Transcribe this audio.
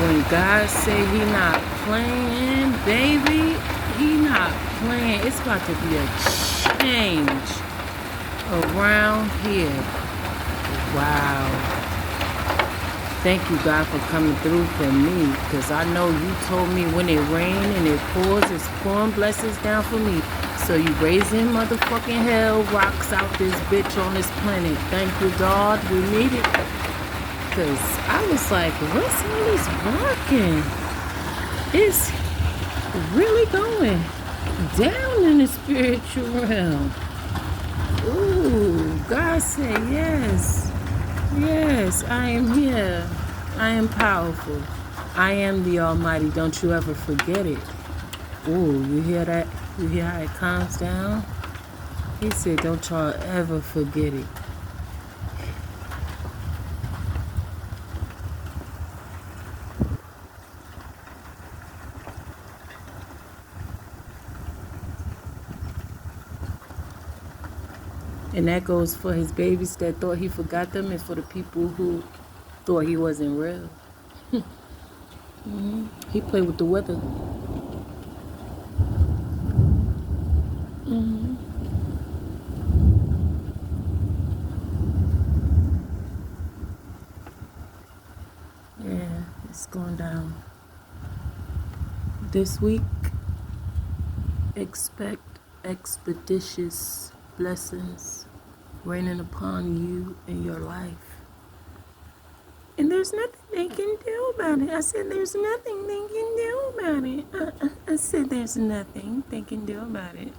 when God say he not playing, baby, he not playing. It's about to be a change around here. Wow. Thank you, God, for coming through for me, because I know you told me when it rains and it pours, it's pouring blessings down for me. So you raising motherfucking hell rocks out this bitch on this planet. Thank you, God. We need it. Because I was like, what's all this rocking? It's really going down in the spiritual realm. Ooh, God said yes. Yes, I am here. I am powerful. I am the Almighty. Don't you ever forget it. Ooh, you hear that? You hear how it calms down? He said, don't y'all ever forget it. And that goes for his babies that thought he forgot them and for the people who thought he wasn't real. He played with the weather. Yeah, it's going down. This week, expect expeditious blessings raining upon you in your life. And there's nothing they can do about it. I said, there's nothing they can do about it. I said, there's nothing they can do about it.